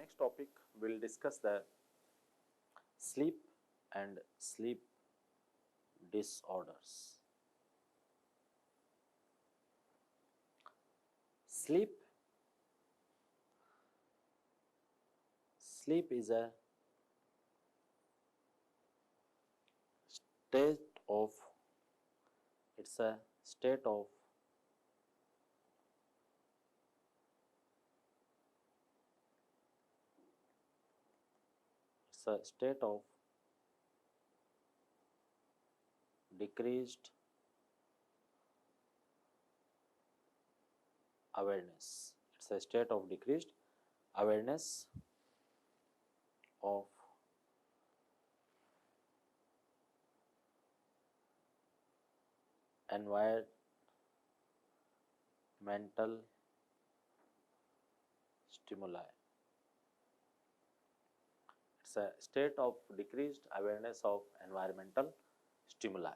next topic we'll discuss the sleep and sleep disorders. Sleep is a state of it's a state of decreased awareness. It's a state of decreased awareness of environmental stimuli. It's a state of decreased awareness of environmental stimuli.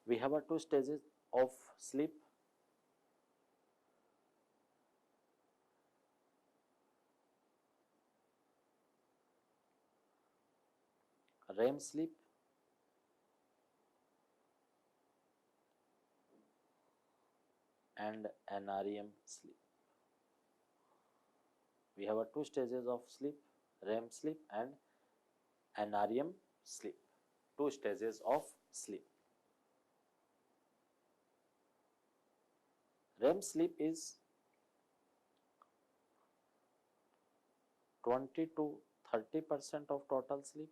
We have two stages of sleep. REM sleep and NREM sleep. We have two stages of sleep, REM sleep and NREM sleep. Two stages of sleep. REM sleep is 20 to 30% of total sleep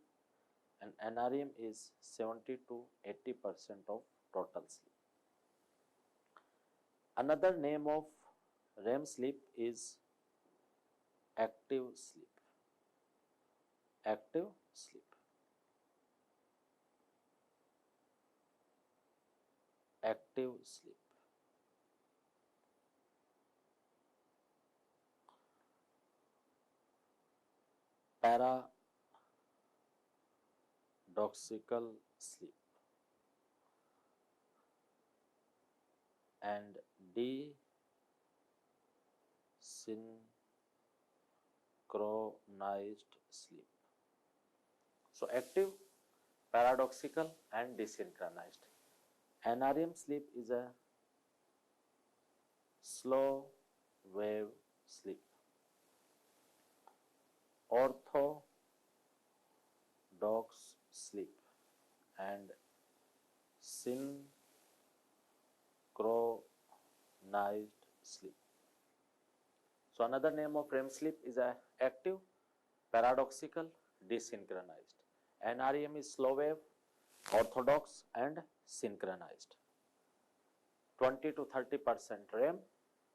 and NREM is 70 to 80% of total sleep. Another name of REM sleep is active sleep. Active sleep. Active sleep. Paradoxical sleep and desynchronized sleep. So active, paradoxical and desynchronized. NREM sleep is a slow wave sleep. Orthodox sleep and synchronized sleep. So another name of REM sleep is a active, paradoxical, desynchronized. NREM is slow wave, orthodox and synchronized. 20 to 30% REM,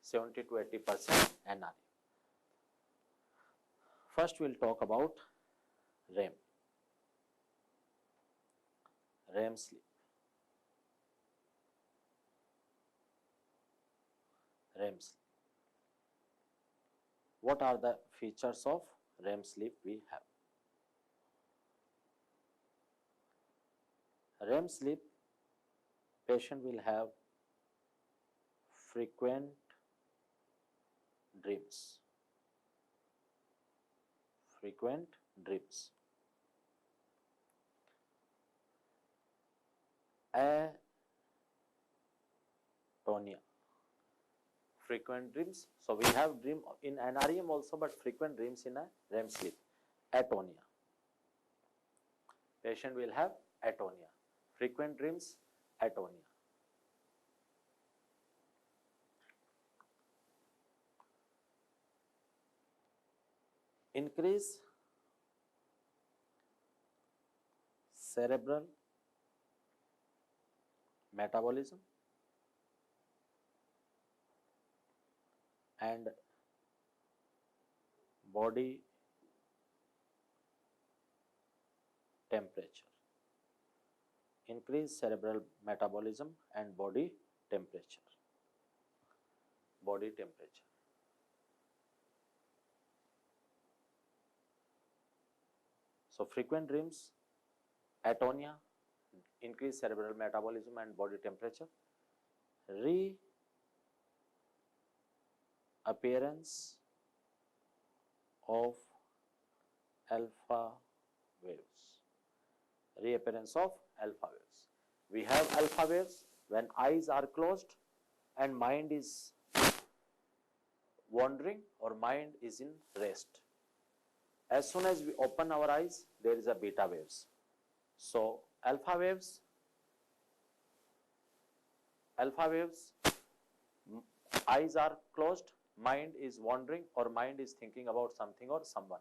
70 to 80% NREM. First we'll talk about REM. REM sleep. REM sleep. What are the features of REM sleep we have? REM sleep, patient will have frequent dreams. Frequent dreams. Atonia. Frequent dreams. So we have dream in NREM also, but frequent dreams in a REM sleep. Atonia. Patient will have atonia. Frequent dreams, atonia. Increase cerebral metabolism and body temperature. Increase cerebral metabolism and body temperature. Body temperature. So frequent dreams, atonia, increased cerebral metabolism and body temperature, reappearance of alpha waves. Reappearance of alpha waves. We have alpha waves when eyes are closed and mind is wandering or mind is in rest. As soon as we open our eyes, there is a beta waves. So alpha waves, eyes are closed, mind is wandering or mind is thinking about something or someone.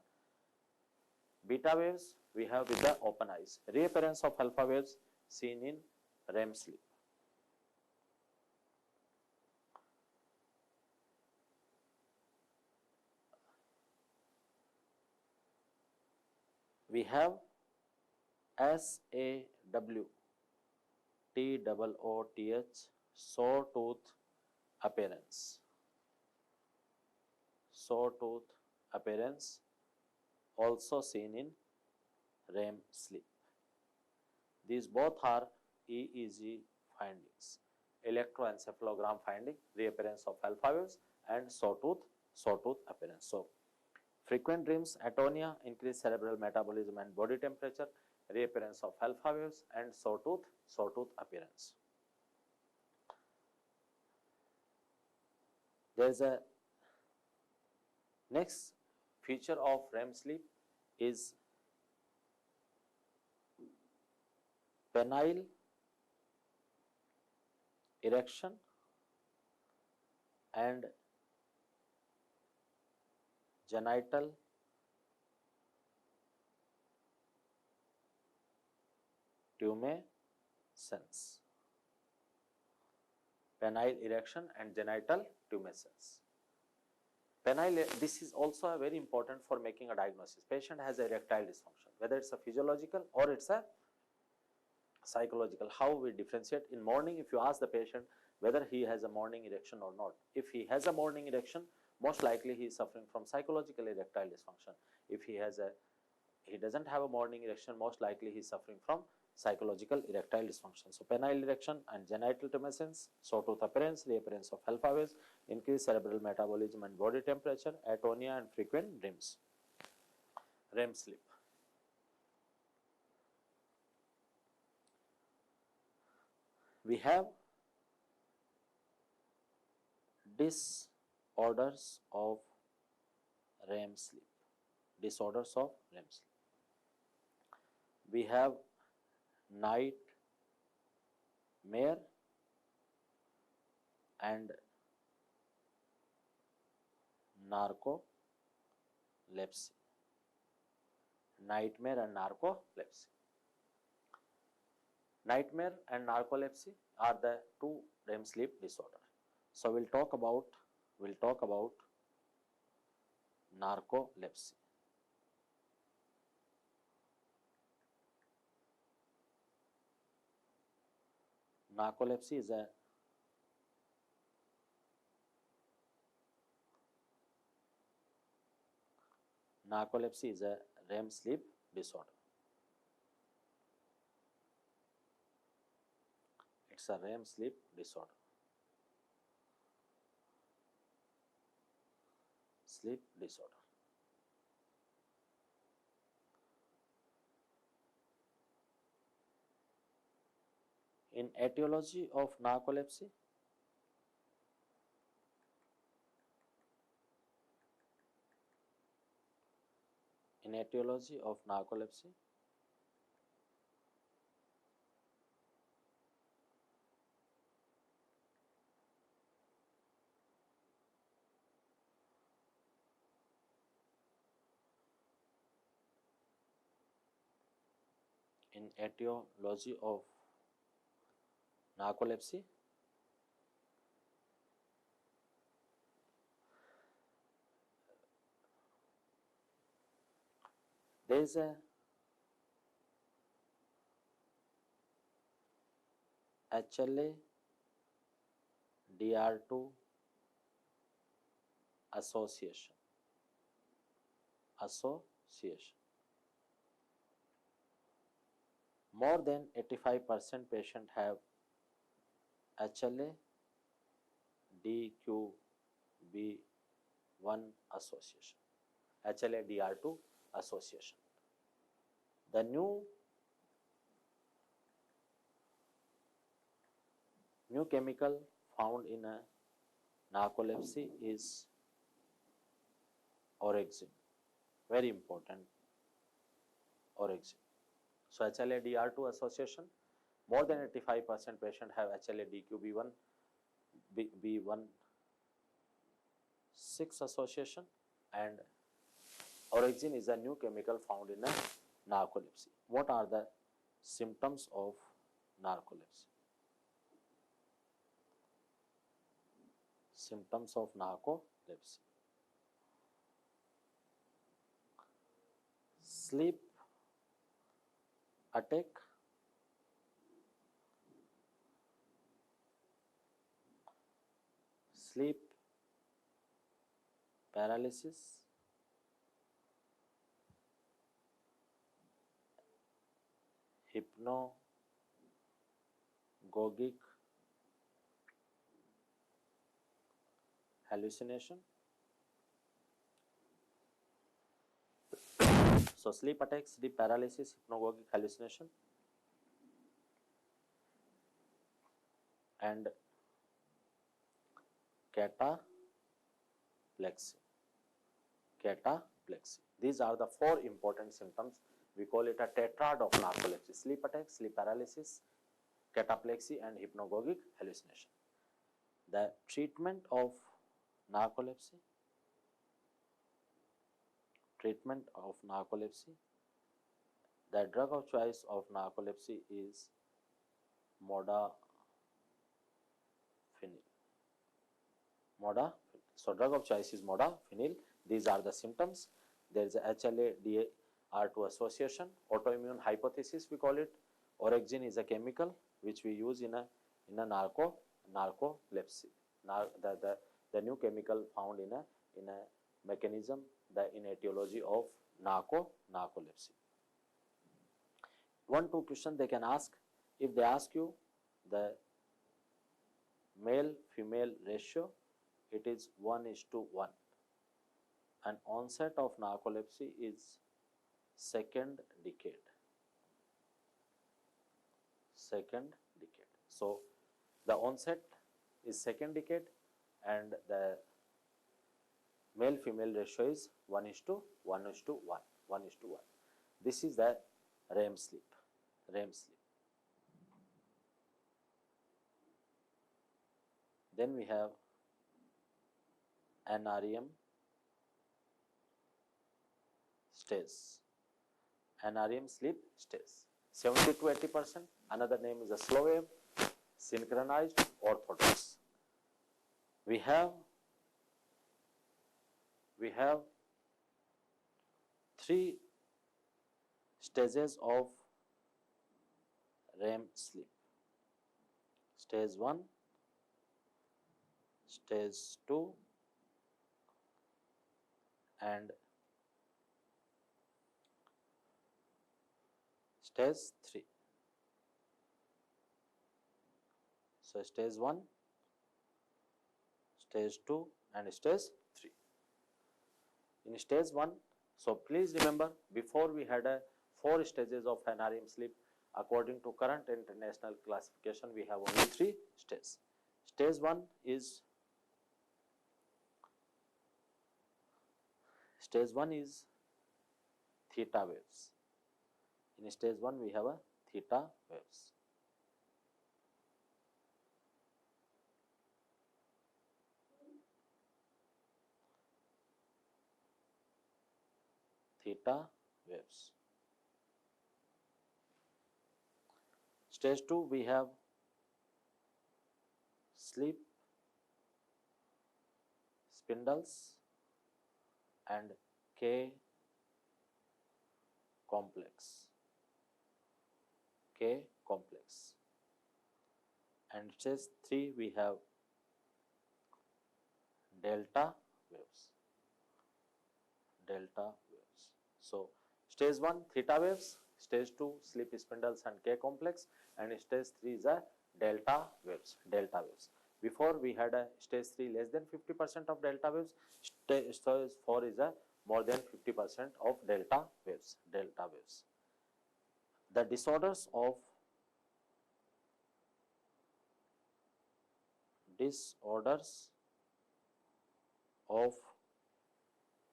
Beta waves we have with the open eyes. Reappearance of alpha waves seen in REM sleep. We have SAWTOOTH, sawtooth appearance. Sawtooth appearance also seen in REM sleep. These both are EEG findings. Electroencephalogram finding, reappearance of alpha waves, and sawtooth appearance. So, frequent dreams, atonia, increased cerebral metabolism and body temperature, reappearance of alpha waves, and sawtooth appearance. There is a next feature of REM sleep is penile erection and genital tumescence. Penile erection and genital tumescence. Penile, this is also a very important for making a diagnosis. Patient has erectile dysfunction, whether it's a physiological or it's a psychological. How we differentiate? In morning, if you ask the patient whether he has a morning erection or not, if he has a morning erection, most likely he is suffering from psychological erectile dysfunction. If he doesn't have a morning erection, most likely he is suffering from psychological erectile dysfunction. So penile erection and genital tumescence, sawtooth appearance, reappearance of alpha waves, increased cerebral metabolism and body temperature, atonia and frequent dreams. REM sleep. We have disorders of REM sleep. Disorders of REM sleep. We have nightmare and narcolepsy. Nightmare and narcolepsy. Nightmare and narcolepsy are the two REM sleep disorder. So we'll talk about narcolepsy. Narcolepsy is a REM sleep disorder. It's a REM sleep disorder. Sleep disorder. In etiology of narcolepsy, there is a HLA-DR2 association. more than 85% patient have HLA DQB1 association, HLA DR2 association. The new chemical found in a narcolepsy is orexin, very important, orexin. So HLA DR2 association, more than 85% patient have HLA DQB1 B1 6 association, and orexin is a new chemical found in a narcolepsy. What are the symptoms of narcolepsy? Symptoms of narcolepsy: sleep attack, sleep paralysis, hypnagogic hallucination. So sleep attack, sleep paralysis, hypnagogic hallucination, and cataplexy. Cataplexy. These are the 4 important symptoms. We call it a tetrad of narcolepsy: sleep attack, sleep paralysis, cataplexy, and hypnagogic hallucination. The treatment of narcolepsy, the drug of choice of narcolepsy is modafinil. So drug of choice is modafinil. These are the symptoms. There is a HLA-DR2 association, autoimmune hypothesis we call it. Orexin is a chemical which we use in a narcolepsy. The new chemical found in a mechanism, in etiology of narcolepsy. 1-2 question they can ask. If they ask you the male-female ratio, it is 1:1. And onset of narcolepsy is second decade. So the onset is second decade, and the male-female ratio is 1:1. This is the REM sleep. Then we have NREM stage. NREM sleep stage, 70 to 80%. Another name is a slow wave, synchronized, orthodox. We have 3 stages of REM sleep: stage 1, stage 2, and stage 3. So stage 1, stage 2, and stage 3. In stage 1, so please remember, before we had 4 stages of NREM sleep. According to current international classification, we have only 3 stages. Stage 1 is theta waves. In stage 1, we have a theta waves. Stage 2, we have sleep spindles and K complex. And stage 3, we have delta waves. So stage 1 theta waves, Stage 2 sleep spindles and K complex, and stage 3 is a delta waves. Delta waves. Before we had a stage 3 less than 50% of delta waves. Stage 4 is a more than 50% of delta waves. Delta waves. The disorders of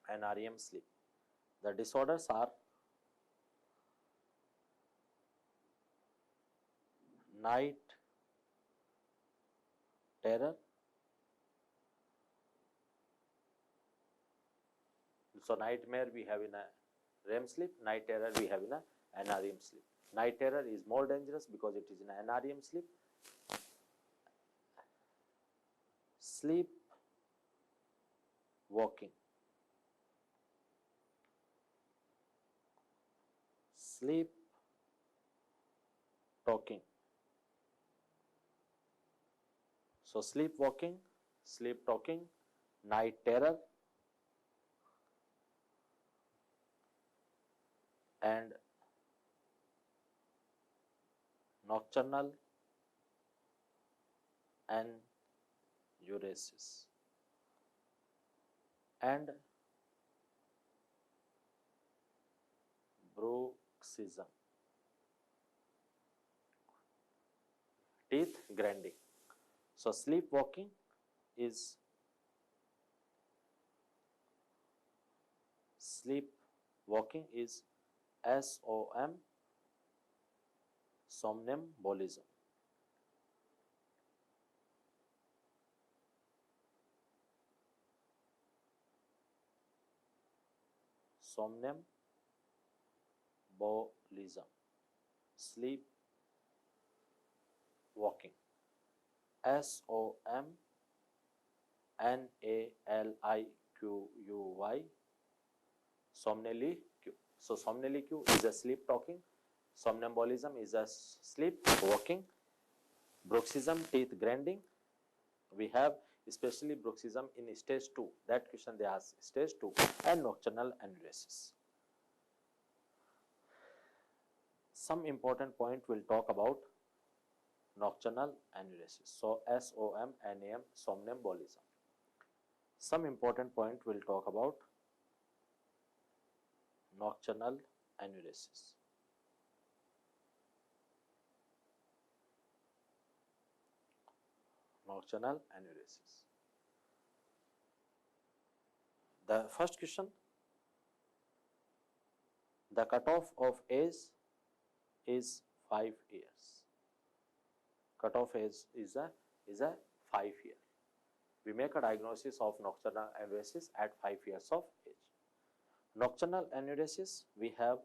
an REM sleep. The disorders are night terror. So nightmare we have in a REM sleep, night terror we have in a NREM sleep. Night terror is more dangerous because it is in a NREM sleep. Sleep walking. Sleep talking. So sleep walking, sleep talking, night terror, and nocturnal enuresis and bruxism. Teeth grinding. So sleepwalking is SOM, somnambulism. Somnambulism. Sleep walking. SOMNALIQUY. Somnaliq. So somnaliq is a sleep talking. Somnambulism is a sleep walking. Bruxism, teeth grinding. We have especially bruxism in stage 2. That question they ask, stage 2, and nocturnal enuresis. Some important point will talk about nocturnal enuresis. So SOMNAM, somnambulism. Some important point will talk about nocturnal enuresis. Nocturnal enuresis. The first question, the cutoff of age is 5 years. Cutoff age is a 5 year. We make a diagnosis of nocturnal enuresis at 5 years of age. Nocturnal enuresis, we have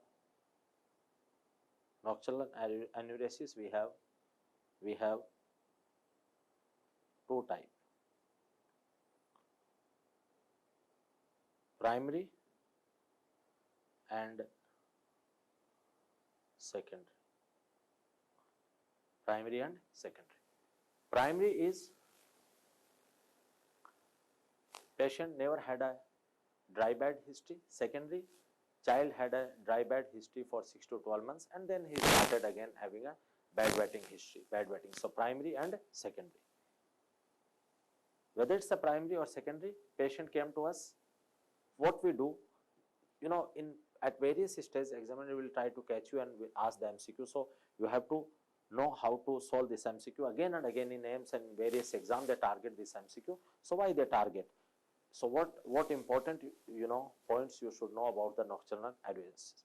two types. Primary and secondary. Primary and secondary. Primary is patient never had a dry bed history. Secondary, child had a dry bed history for 6 to 12 months and then he started again having a bedwetting history. So primary and secondary. Whether it's a primary or secondary, patient came to us. What we do, at various stages, examiner will try to catch you and will ask the MCQ. So you have to know how to solve this MCQ again and again in AIMS and various exams. They target this MCQ. So why they target? So what important points you should know about the nocturnal enuresis?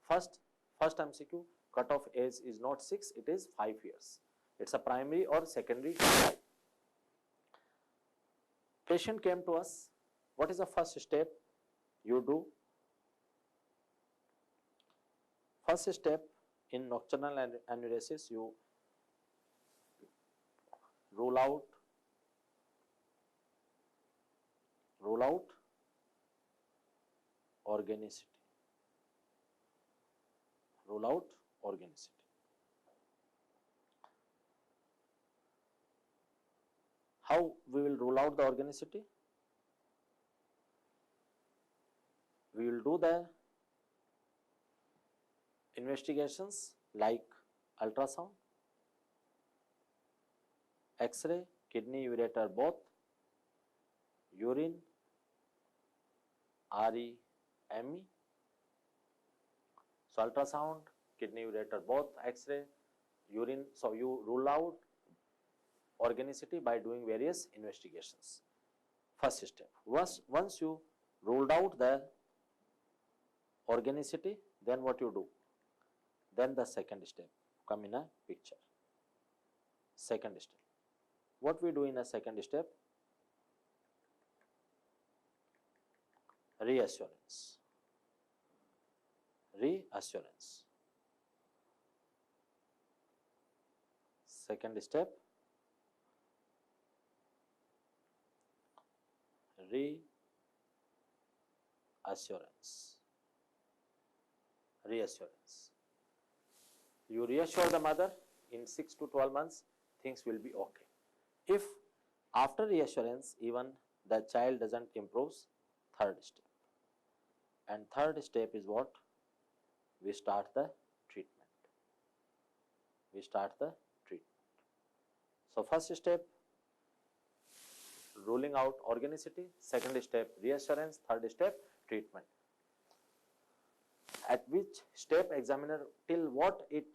First MCQ, cutoff age is not 6, it is 5 years. It's a primary or secondary type. Patient came to us. What is the first step you do? First step in nocturnal enuresis, you rule out organicity. Rule out organicity. How we will rule out the organicity? We will do the investigations like ultrasound, X-ray, kidney, ureter both, urine, REME. So ultrasound, kidney, ureter both, X-ray, urine. So you rule out organicity by doing various investigations. First step. Once you ruled out the organicity, then what you do? Then the second step come in a picture. Second step. What we do in a second step? Reassurance. Reassurance. Second step, reassurance. Reassurance. You reassure the mother in 6 to 12 months, things will be okay. If after reassurance, even the child doesn't improve, third step. And third step is what? We start the treatment. We start the treatment. So first step, ruling out organicity. Second step, reassurance. Third step, treatment. At which step examiner till what it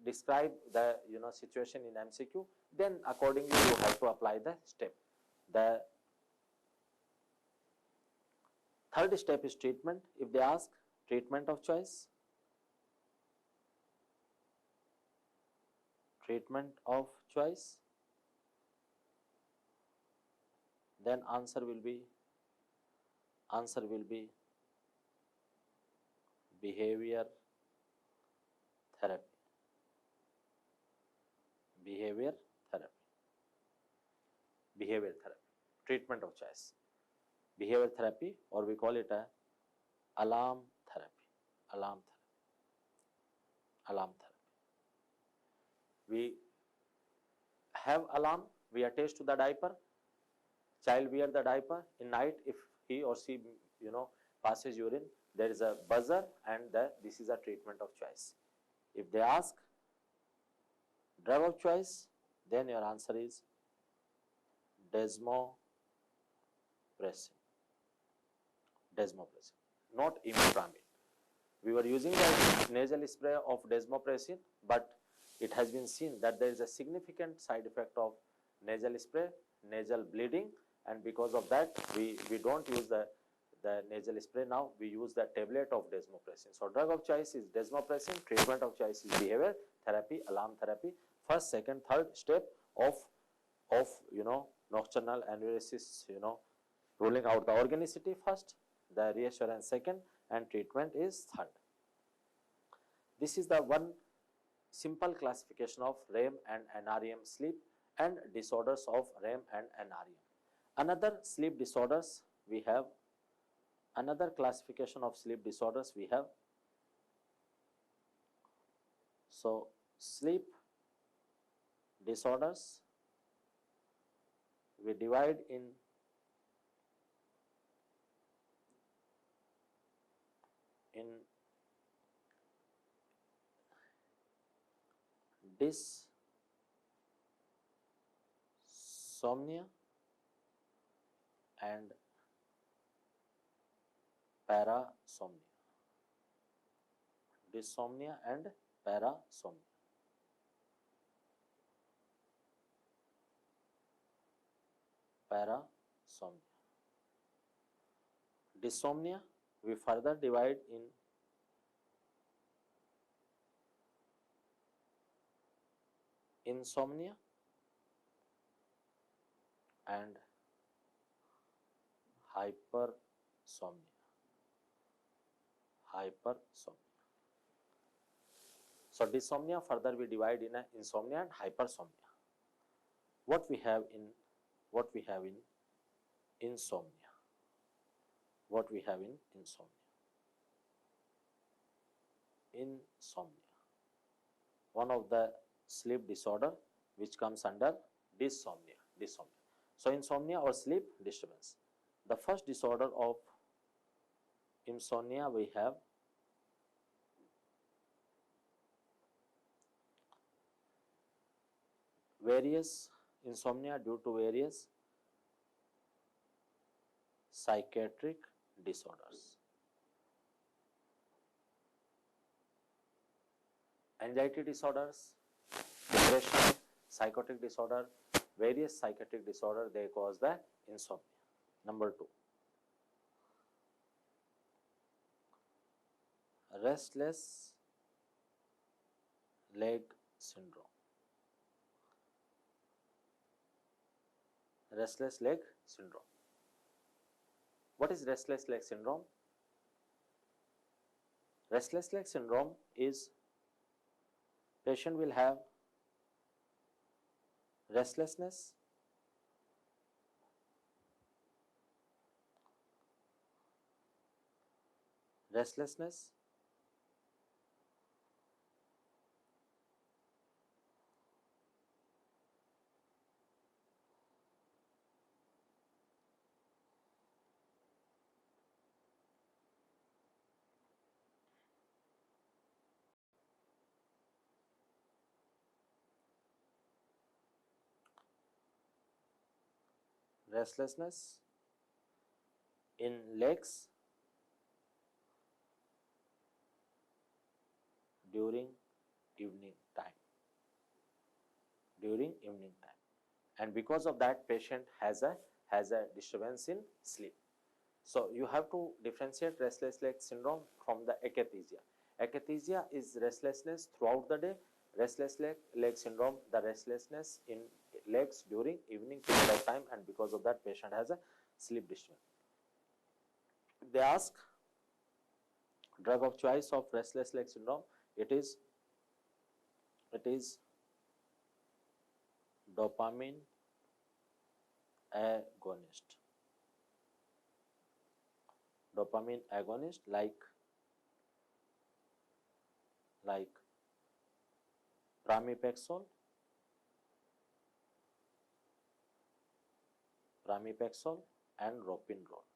describe the situation in MCQ, then accordingly you have to apply the step. The third step is treatment. If they ask treatment of choice, treatment of choice, then answer will be behavior therapy. Behavior therapy. Behavior therapy. Treatment of choice. Behavior therapy, or we call it a alarm therapy. Alarm therapy. Alarm therapy. We have alarm, we attach to the diaper, child wear the diaper, in night if he or she passes urine, there is a buzzer, and this is a treatment of choice. If they ask drug of choice, then your answer is desmopressin. Desmopressin, not imipramine. We were using the nasal spray of desmopressin, but it has been seen that there is a significant side effect of nasal spray, nasal bleeding, and because of that we don't use the nasal spray now, we use the tablet of desmopressin. So drug of choice is desmopressin, treatment of choice is behavior therapy, alarm therapy. First, second, third step of nocturnal analysis, ruling out the organicity first, the reassurance second, and treatment is third. This is the one simple classification of REM and NREM sleep and disorders of REM and NREM. Another sleep disorders we have, another classification of sleep disorders we have. So sleep disorders we divide in dysomnia and parasomnia. Dysomnia and parasomnia. Parasomnia. Dysomnia we further divide in insomnia and hypersomnia. Hypersomnia. So dysomnia further we divide in insomnia and hypersomnia. What we have in insomnia? What we have in insomnia? Insomnia, one of the sleep disorder which comes under dysomnia. So insomnia or sleep disturbance. The first disorder of insomnia we have various insomnia due to various psychiatric disorders. Anxiety disorders, depression, psychotic disorder, various psychiatric disorder, they cause the insomnia. Number 2, restless leg syndrome. Restless leg syndrome. What is restless leg syndrome? Restless leg syndrome is patient will have restlessness, restlessness, restlessness in legs during evening time. During evening time, and because of that, patient has a disturbance in sleep. So you have to differentiate restless leg syndrome from the akathisia. Akathisia is restlessness throughout the day. Restless leg syndrome, the restlessness in legs during evening period of time, and because of that, patient has a sleep disturbance. They ask drug of choice of restless leg syndrome. It is dopamine agonist. Dopamine agonist like pramipexole, and ropinirole.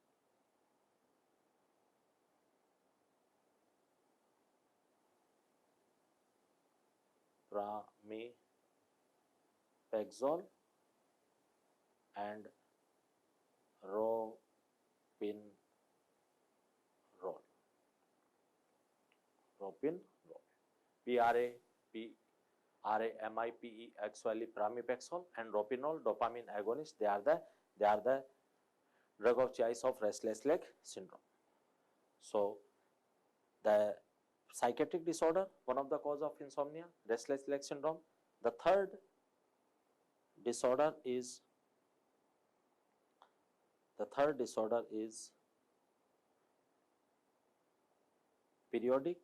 Pramipexole and ropinirole. P-R-A-M-I-P-E, actually pramipexole and ropinirole, dopamine agonist. They are the drug of choice of restless leg syndrome. So the psychiatric disorder, one of the cause of insomnia, restless leg syndrome. The third disorder is periodic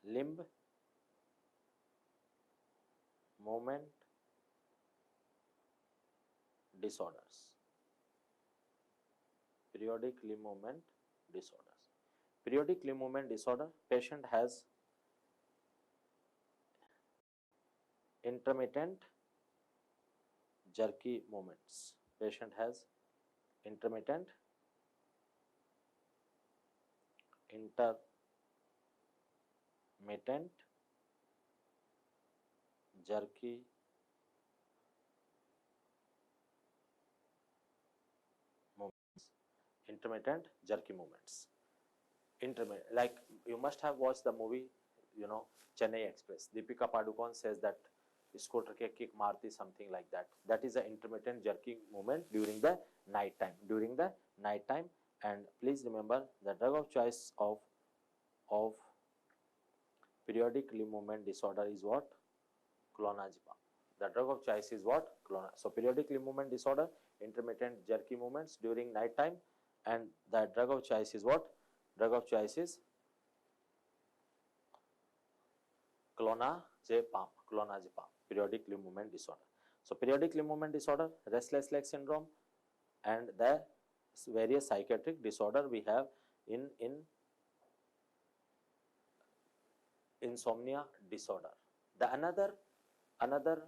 limb movement disorders. Periodic limb movement disorders. Periodic limb movement disorder, patient has intermittent jerky movements. Patient has intermittent jerky movements. Intermittent jerky movements. Like you must have watched the movie, Chennai Express. Deepika Padukone says that scooter ke kick marti, something like that. That is an intermittent jerky movement during the night time. And please remember, the drug of choice of periodic limb movement disorder is what? Clonazepam. The drug of choice is what? Clonazepam. So periodic limb movement disorder, intermittent jerky movements during night time, and the drug of choice is what? Drug of choice is clonazepam. Periodic limb movement disorder. So periodic limb movement disorder, restless leg syndrome, and the various psychiatric disorder we have in insomnia disorder. The another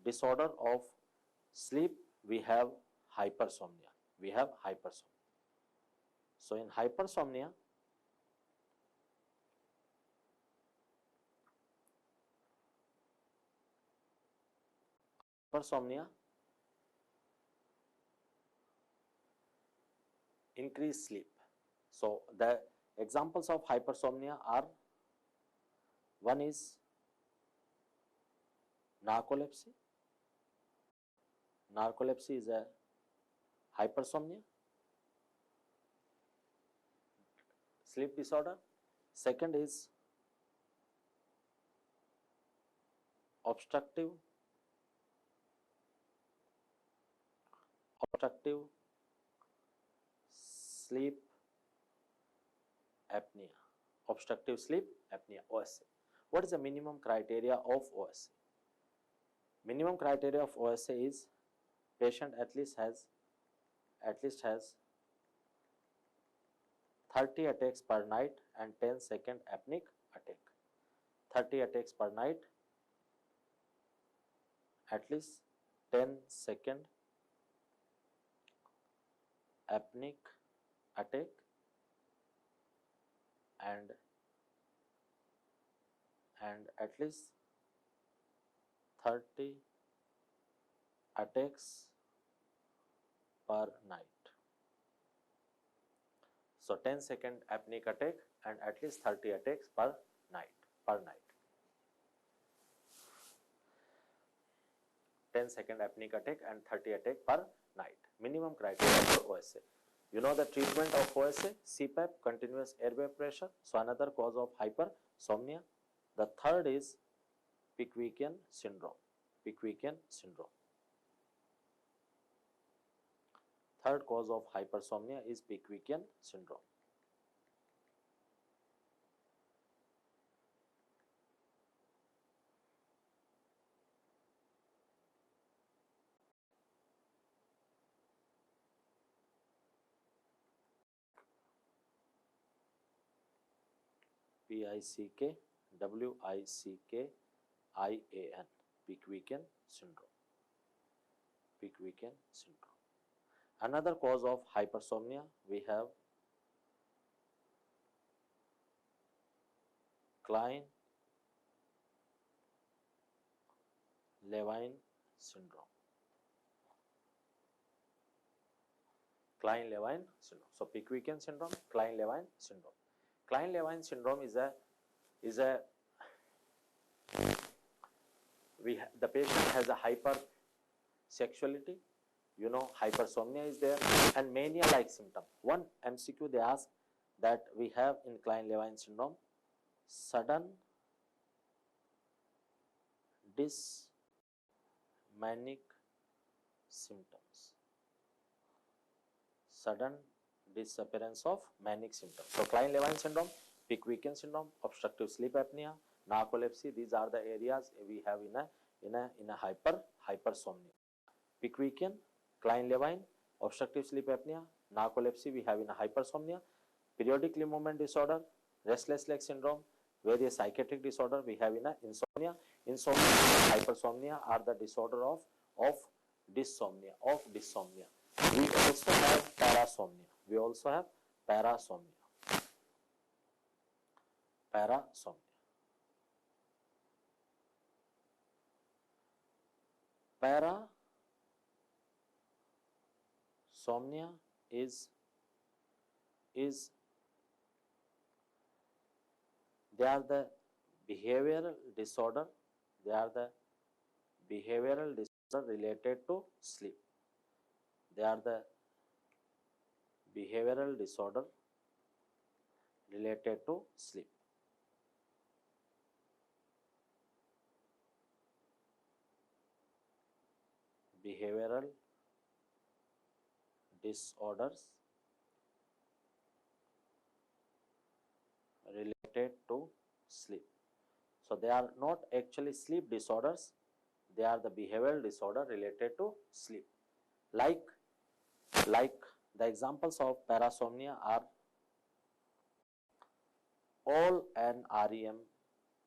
disorder of sleep, we have hypersomnia. So in hypersomnia, hypersomnia, increase sleep. So the examples of hypersomnia are, one is narcolepsy. Narcolepsy is a hypersomnia, sleep disorder. Second is obstructive sleep apnea. Obstructive sleep apnea, OSA. What is the minimum criteria of OSA? Minimum criteria of OSA is patient at least has 30 attacks per night and 10-second apneic attack. 30 attacks per night, at least 10-second apneic attack, and at least 30 attacks per night. So 10-second apneic attack and at least 30 attacks per night. 10-second apneic attack and 30 attack per night. Minimum criteria for OSA. You know the treatment of OSA, CPAP, continuous airway pressure. So another cause of hypersomnia. The third is Pickwickian syndrome. Third cause of hypersomnia is Pickwickian syndrome. Pickwickian, Pickwickian syndrome. Another cause of hypersomnia we have Klein-Levin syndrome. Klein-Levin syndrome. So Pickwickian syndrome, Klein-Levin syndrome. Klein-Levin syndrome is a the patient has a hypersexuality, you know, hypersomnia is there, and mania-like symptom. One MCQ they ask that we have in Klein-Levin syndrome, sudden manic symptoms. Sudden disappearance of manic symptoms. So Klein-Levin syndrome, Pickwickian syndrome, obstructive sleep apnea, narcolepsy, these are the areas we have in a hypersomnia. Pickwickian, Klein-Levin, obstructive sleep apnea, narcolepsy we have in a hypersomnia, periodic limb movement disorder, restless leg syndrome, various psychiatric disorder we have in a insomnia. Insomnia and hypersomnia are the disorder of dysomnia. We also have parasomnia. Parasomnia is they are the behavioral disorder. Related to sleep. They are the behavioral disorder related to sleep. Behavioral disorders related to sleep. So they are not actually sleep disorders, they are the behavioral disorder related to sleep. Like the examples of parasomnia are all NREM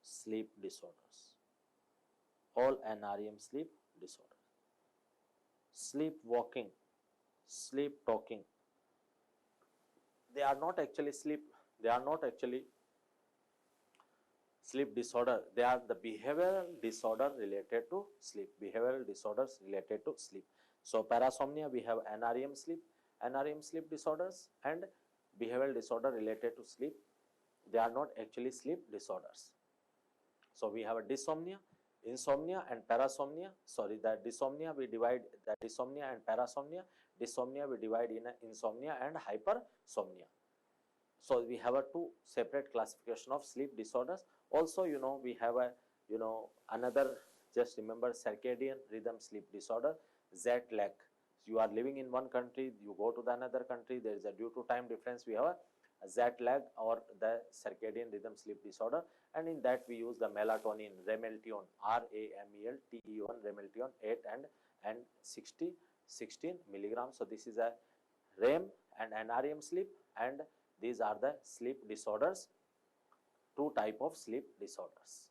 sleep disorders. Sleepwalking, sleep talking. They are not actually sleep disorder, they are the behavioral disorder related to sleep, behavioral disorders related to sleep. So parasomnia, we have NREM sleep disorders, and behavioral disorder related to sleep, they are not actually sleep disorders. So we have a dysomnia, insomnia and parasomnia. Sorry, that dysomnia we divide, that dysomnia and parasomnia. Dysomnia we divide in insomnia and hypersomnia. So we have a two separate classification of sleep disorders. Also, we have a, another, just remember, circadian rhythm sleep disorder, jet lag. You are living in one country, you go to the another country, there is a due to time difference, we have a jet lag or the circadian rhythm sleep disorder, and in that we use the melatonin, remeltion, RAMELTEON, remeltion 8 and 16 milligrams. So this is a REM and NREM sleep, and these are the sleep disorders, two type of sleep disorders.